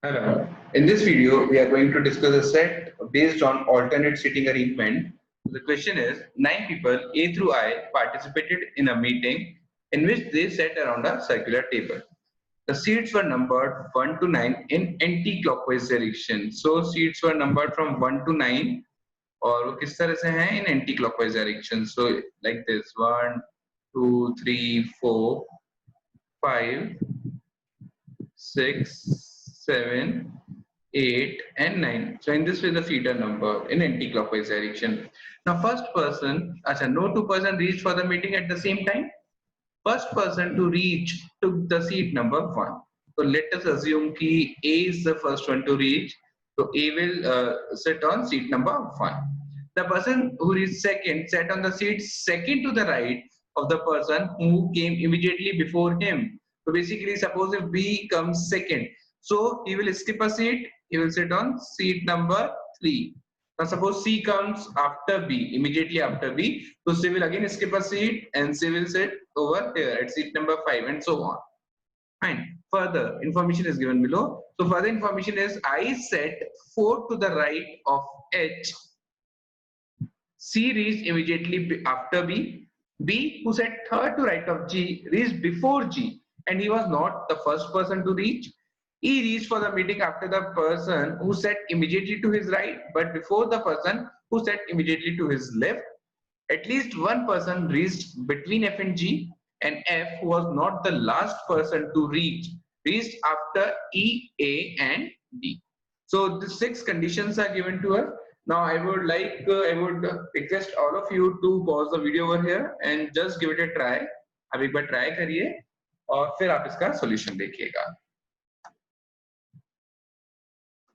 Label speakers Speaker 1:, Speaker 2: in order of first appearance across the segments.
Speaker 1: Hello. In this video, we are going to discuss a set based on alternate seating arrangement. The question is, 9 people A through I participated in a meeting in which they sat around a circular table. The seats were numbered 1 to 9 in anti-clockwise direction. So seats were numbered from 1 to 9 और वो किस तरह से हैं in anti-clockwise direction. So like this 1, 2, 3, 4, 5, 6, 7, 8 and 9. So in this way the feet are numbered in anti-clockwise direction. Now first person, no two person reached for the meeting at the same time. First person to reach took the seat number 1. So let us assume that A is the first one to reach. So A will sit on seat number 1. The person who reached second sat on the seat second to the right of the person who came immediately before him. So basically, suppose if B comes second, so he will skip a seat. He will sit on seat number 3. Now suppose C comes after B, immediately after B, so C will again skip a seat and C will sit over here at seat number 5 and so on. Fine. Further information is given below. So further information is I sat 4 to the right of H. C reached immediately after B. B, who sat third to right of G, reached before G, and he was not the first person to reach. He reached for the meeting after the person who sat immediately to his right, but before the person who sat immediately to his left. At least one person reached between F and G, and F, who was not the last person to reach, reached after E, A, and D. So the 6 conditions are given to us. Now I would request all of you to pause the video over here and just give it a try. अब एक बार try करिए और फिर आप इसका solution देखिएगा.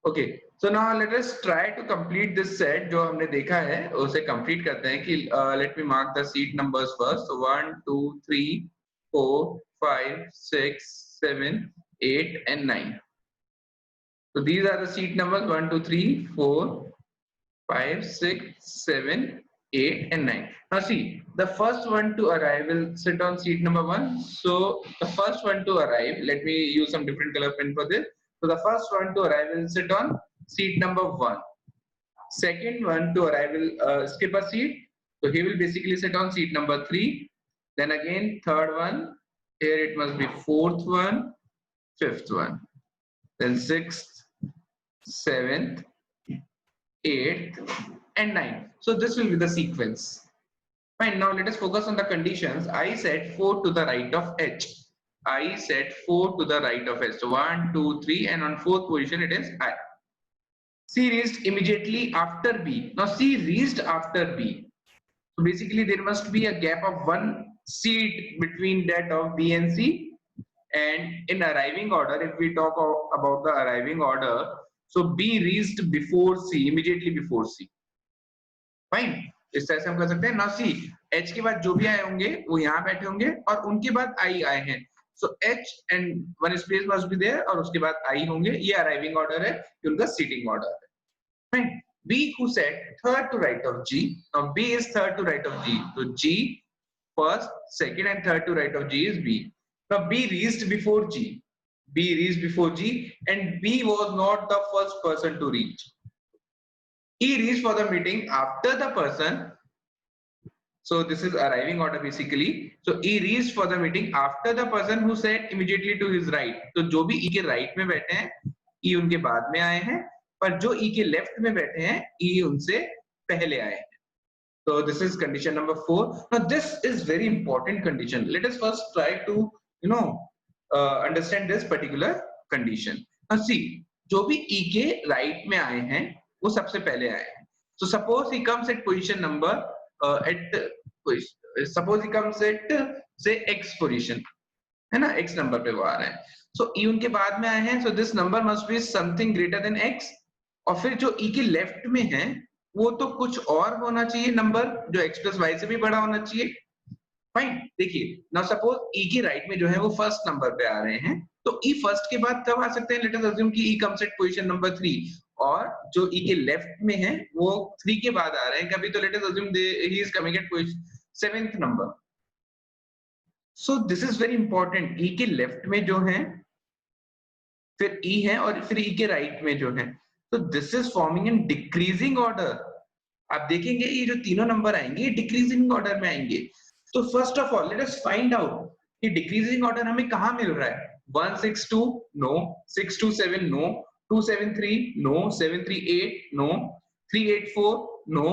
Speaker 1: Okay, so now let us try to complete this set जो हमने देखा है उसे complete करते हैं कि let me mark the seat numbers first. So 1, 2, 3, 4, 5, 6, 7, 8 and 9. So these are the seat numbers 1, 2, 3, 4, 5, 6, 7, 8 and 9. Now see, the first one to arrive will sit on seat number 1. So the first one to arrive, let me use some different color pen for this. So the first one to arrive will sit on seat number 1. Second one to arrive will skip a seat. So he will basically sit on seat number 3. Then again third one. Here it must be fourth one, fifth one. Then sixth, seventh, 8 and 9. So this will be the sequence. Fine. Now let us focus on the conditions. I set 4 to the right of H. I set 4 to the right of H. So 1, 2, 3 and on 4th position it is I. C reached immediately after B. Now C reached after B. So basically there must be a gap of 1 seat between that of B and C. And in arriving order, if we talk about the arriving order, so B reached before C, immediately before C. Fine. इस तरह से हम कर सकते हैं. Now see, H के बाद जो भी आए होंगे वो यहाँ बैठे होंगे और उनके बाद I आए हैं. So H and one space must be there और उसके बाद I होंगे. ये arriving order है, ये उनका seating order है. Fine. B who sat third to right of G. Now B is third to right of G. So G first, second and third to right of G is B. Now B reached before G. B reached before G and B was not the first person to reach. He reached for the meeting after the person. So this is arriving order basically. So he reached for the meeting after the person who sat immediately to his right. तो जो भी E के right में बैठे हैं, E उनके बाद में आए हैं, पर जो E के left में बैठे हैं, E उनसे पहले आए हैं. So this is condition number 4. Now this is very important condition. Let us first try to understand this particular condition. Now see, जो भी E के right में आए हैं, वो सबसे पहले आए हैं. So suppose he comes at position number suppose he comes at say X position, है ना, X number पे वो आ रहा है. So E उनके बाद में आए हैं. So this number must be something greater than X. और फिर जो E के लेफ्ट में है वो तो कुछ और होना चाहिए नंबर जो x प्लस वाई से भी बड़ा होना चाहिए. फाइन. देखिए, नाउ सपोज E के राइट में जो है वो फर्स्ट नंबर पे आ रहे हैं, तो E फर्स्ट के बाद कब आ सकते हैं? लेट अस अज्यूम कि E comes at position number 3 और जो E के लेफ्ट में है वो 3 के बाद आ रहे हैं कभी, तो let us assume he is coming at position 7th number. So this is very important. E के लेफ्ट में जो है फिर E है और फिर E के राइट में जो है, तो this is forming in decreasing order. आप देखेंगे ये जो तीनों नंबर आएंगे ये डिक्रीजिंग ऑर्डर में आएंगे। तो first of all let us find out कि डिक्रीजिंग ऑर्डर हमें कहां मिल रहा है। 162 no, 627 no, 273 no, 738 no, 384 no,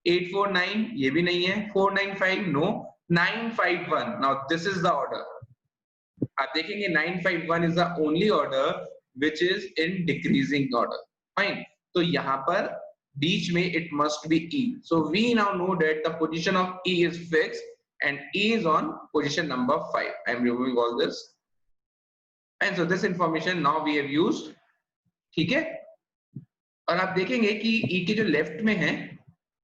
Speaker 1: 849 ये भी नहीं है, 495 no, 951 now this is the order. आप देखेंगे 951 is the only order which is in decreasing order. Fine, तो यहां पर बीच में it must be E. So we now know that the position of E is fixed and E is on position number 5. I am removing all this and so this information now we have used. ठीक है, और आप देखेंगे कि E के जो left में है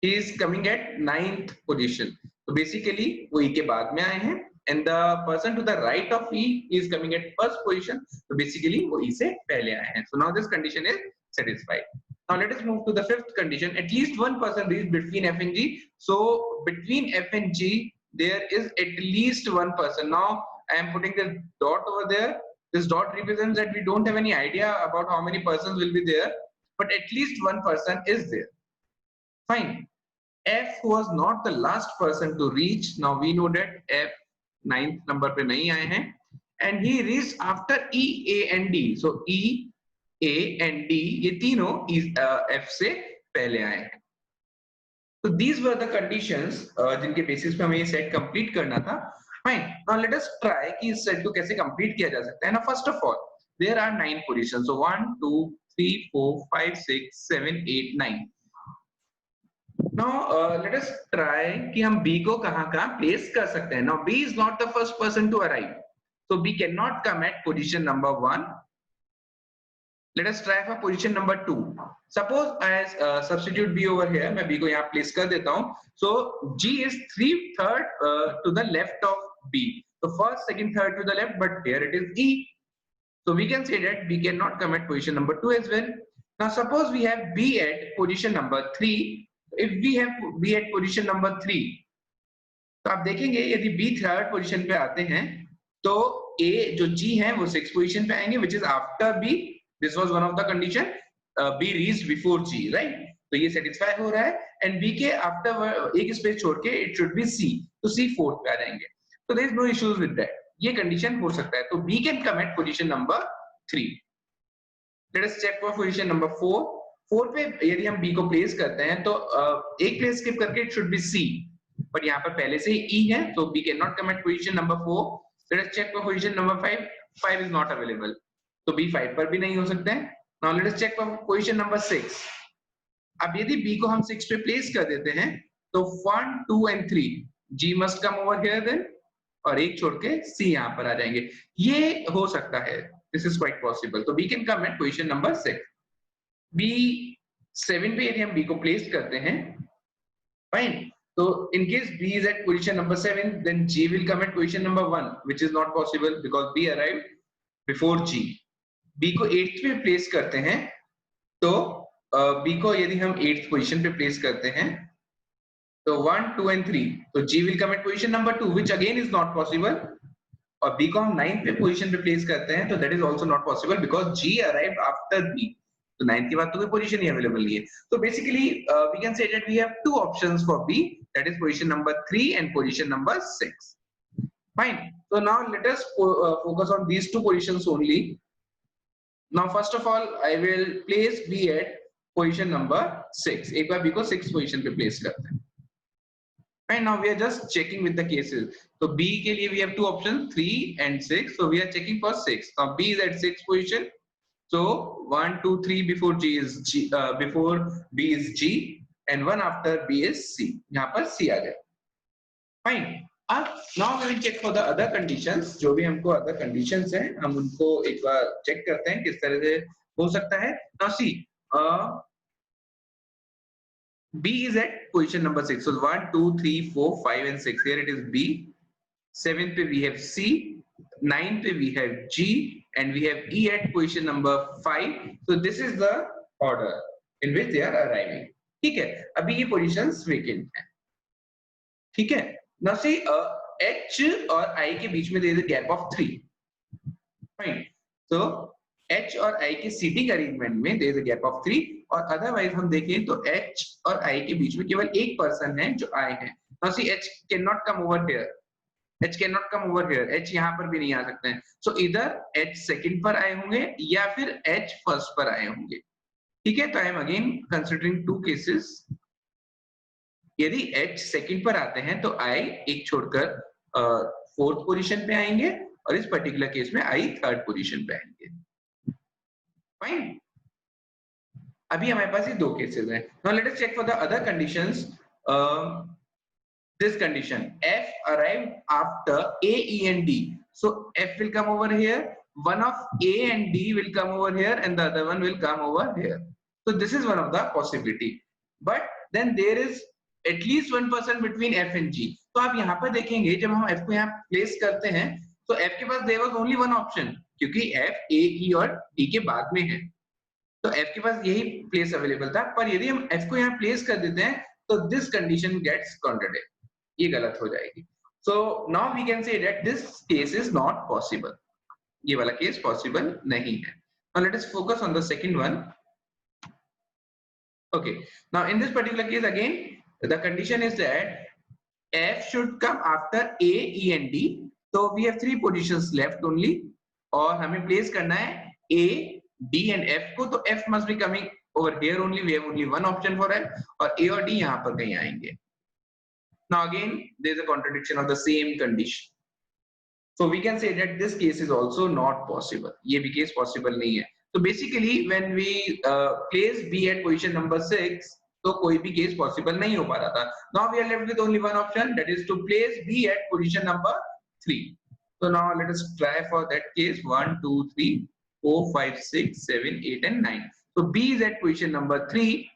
Speaker 1: he is coming at 9th position. तो बेसिकली वो E के बाद में आए हैं and the person to the right of E is coming at first position. तो बेसिकली वो E से पहले आए हैं. So now this condition is satisfied. Now let us move to the fifth condition. At least one person is between F and G. So between F and G, there is at least one person. Now I am putting the dot over there. This dot represents that we don't have any idea about how many persons will be there, but at least one person is there. Fine. F was not the last person to reach. Now we know that F 9th number पे नहीं आए हैं, and he reached after E, A and D. So E, A and D ये तीनों F से पहले आए हैं. So these were the conditions जिनके बेसिस पे हमें ये सेट कंप्लीट करना था. Fine. Now let us try कि इस सेट को कैसे कंप्लीट किया जा सकता है. Now first of all, there are 9 positions. So 1, 2, 3, 4, 5, 6, 7, 8, 9. Now let us try कि हम B को कहाँ place कर सकते हैं. Now B is not the first person to arrive, so B cannot come at position number 1. Let us try for position number 2. Suppose I substitute B over here. मैं B को यहाँ place कर देता हूँ. So G is 3/3 to the left of B. So first, second, third to the left, but here it is E. So we can say that B cannot come at position number 2 as well. Now suppose we have B at position number 3. If we have B at position number 3, तो आप देखेंगे यदि B third position पे आते हैं तो A जो G है वो 6th पोजीशन पे आएंगे, which is after B. This was one of the condition. B reached before G, right? तो ये satisfy हो रहा है. And B के after एक स्पेस छोड़ के it should be C. तो C 4th पे आ जाएंगे. So there is no issues with that. ये कंडीशन हो सकता है. तो B can come at position number 3. Let us check for position number 4. 4 पे यदि हम B को प्लेस करते हैं तो एक प्लेस स्किप करके it should be C. पर यहाँ पर पहले से ही E है, तो B cannot come at position number 4. Let us check for position number 5. 5 is not available. तो B 5 पर भी नहीं हो सकते हैं. Now let us check for position number 6. अब यदि B को हम 6 पे प्लेस कर देते हैं तो 1, 2 and 3 G must come over here then, और एक छोड़ के C यहाँ पर आ जाएंगे. ये हो सकता है. This is quite possible. तो B can come at position number 6. B 7 पे यदि हम B को प्लेस करते हैं, fine. So in case B is at position number 7, then G will come at position number 1, which is not possible because B arrived before G. B को 8th पे place करते हैं तो B को यदि हम 8th पोजीशन पे place करते हैं तो 1, 2 and 3 तो G will come at position number 2, which again is not possible. और B को हम 9th पे पोजीशन पे प्लेस करते हैं तो that is also not possible because G arrived after B. तो 9th के बाद तो कोई पोजीशन ही अवेलेबल नहीं है. तो basically we can say that we have two options for B, that is position number 3 and position number 6. Fine. So now let us focus on these two positions only. Now first of all I will place B at position number 6. एक बार B को 6th position पे place करते हैं. And now we are just checking with the cases. So B के लिए we have two options, 3 and 6. So we are checking for 6. Now B is at 6th position. So 1, 2, 3 before G is G, before B is G, and 1 after B is C. यहाँ पर C आ गया. Fine. Now we will check for the other conditions. जो भी हमको other conditions हैं, हम उनको एक बार check करते हैं किस तरह से हो सकता है. Now see, B is at position number 6. So 1, 2, 3, 4, 5 and 6. Here it is B. 7th पे we have C. 9th पे we have G. And we have E at position number 5. So this is the order in which they are arriving. ठीक है. अभी ये positions vacant हैं. ठीक है. Now see, H और I के बीच में there is a gap of 3. Fine. So H और I के सीटिंग अरेंजमेंट में there is a gap of 3 और अदरवाइज हम देखें तो H और I के बीच में केवल एक पर्सन है जो I है। Now see H can not come over here, H can not come over here, H यहाँ पर भी नहीं आ सकते हैं। सो इधर H सेकंड पर आए होंगे या फिर H फर्स्ट पर आए होंगे। ठीक है, तो I am again considering two cases. यदि H सेकंड पर आते हैं तो I एक छोड़कर फोर्थ पोजीशन पे आएंगे और इस पर्टिकुलर केस में I थर्ड पोजीशन पे आएंगे। फाइन, अभी हमारे पास ये दो केसेस हैं। Now let us check for the other conditions. This condition, F arrived after A, E and D. So F will come over here, one of A and D will come over here and the other one will come over here. So this is one of the possibility. But then there is at least one person between F and G. तो आप यहाँ पर देखेंगे जब हम F को यहाँ place करते हैं तो F के पास there was only one option क्योंकि F A, E और D के बाद में है तो F के पास यही प्लेस अवेलेबल था। पर यदि हम F को यहाँ प्लेस कर देते हैं तो दिस कंडीशन गेट्स कॉन्ट्राडिक्ट, ये गलत हो जाएगी। So now we can say that this case is not possible, ये वाला केस पॉसिबल नहीं है। Now let us focus on the second one. Okay, now in this particular case again the condition is that F should come after A, E and D. So we have three positions left only और हमें place करना है A, D and F को, तो F must be coming over here only. We have only one option for F और A और D यहाँ पर कहीं आएंगे। Now again there is a contradiction of the same condition. So we can say that this case is also not possible. ये भी case possible नहीं है। So basically when we place B at position number 6 तो कोई भी case possible नहीं हो पा रहा था। Now we are left with only one option, that is to place B at position number 3. So now let us try for that case 1, 2, 3, 4, 5, 6, 7, 8 and 9. So B is at position number 3.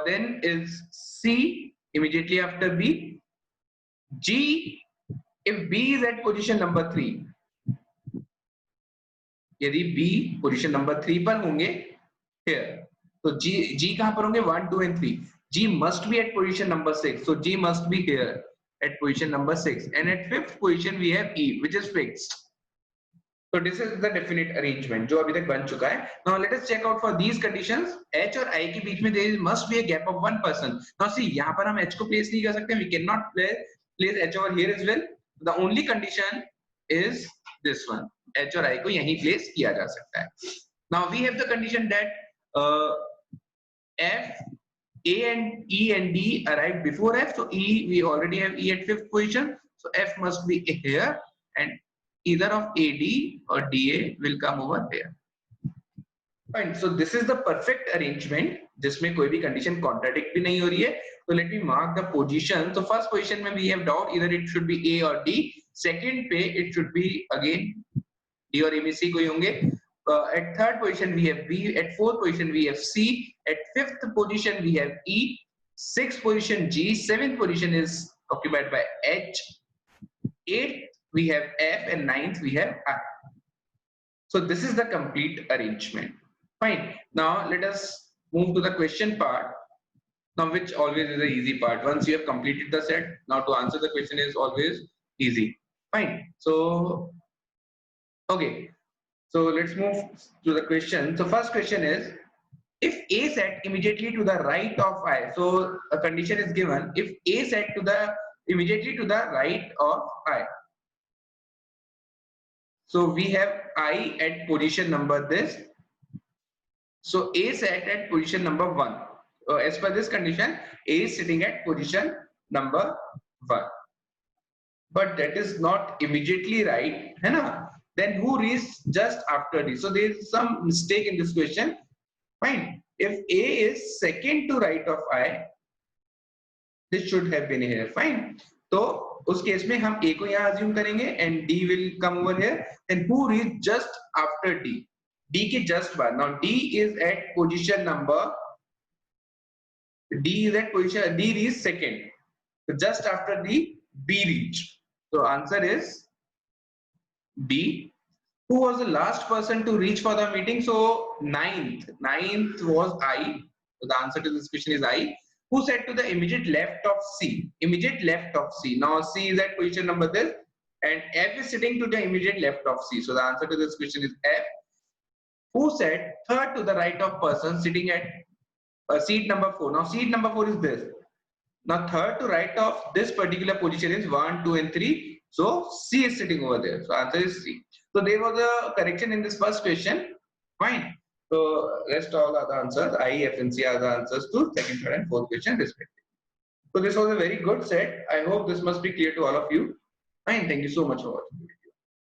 Speaker 1: Then is C immediately after B. G, if B is at position number 3, यदि B position number 3 पर होंगे here, so G कहां पर होंगे 1, 2 and 3. G must be at position number 6. So G must be here at position number 6. And at fifth position we have E, which is fixed. So this is the definite arrangement जो अभी तक बन चुका है. Now let us check out for these conditions. H और I के बीच में there must be a gap of one person. Now see यहाँ पर हम H को place नहीं कर सकते. We cannot place H over here as well. The only condition is this one. H और I को यहीं place किया जा सकता है. Now we have the condition that F, A and E and D arrived before F. So E, we already have E at fifth position. So F must be here and either of AD or DA will come over here. Fine. So this is the perfect arrangement जिसमें कोई भी condition contradict भी नहीं हो रही है. So let me mark the position. So first position में we have doubt, either it should be A or D. Second पे it should be again D और A में C कोई होंगे. At third position we have B, at fourth position we have C, at fifth position we have E, sixth position G, seventh position is occupied by H, eighth we have F and ninth we have I. So this is the complete arrangement. Fine. Now let us move to the question part. Now which always is the easy part. Once you have completed the set, now to answer the question is always easy. Fine. So okay. So let's move to the question. So first question is, if A set immediately to the right of I, so a condition is given, if A set to the immediately to the right of I. So we have I at position number this. So A set at position number 1. As per this condition, A is sitting at position number 1. But that is not immediately right, है ना? Then who reads just after D? So there is some mistake in this question. Fine. If A is second to right of I, this should have been here. Fine. तो उस case में हम A को यहाँ assume करेंगे and D will come over here. And who reads just after D? D के just बाद. Now D is at position number. D is at position. D reads second. So just after D, B reach. So answer is B. Who was the last person to reach for the meeting? So ninth was I. So the answer to this question is I. Who sat to the immediate left of C? Immediate left of C. Now C is at position number this, and F is sitting to the immediate left of C. So the answer to this question is F. who sat third to the right of person sitting at seat number 4. Now seat number 4 is this. Now third to right of this particular position is 1, 2 and 3. So C is sitting over there. So answer is C. So there was a correction in this first question. Fine. So rest all are the answers. I, F and C are the answers to second, third and fourth question respectively. So this was a very good set. I hope this must be clear to all of you. Fine. Thank you so much for watching.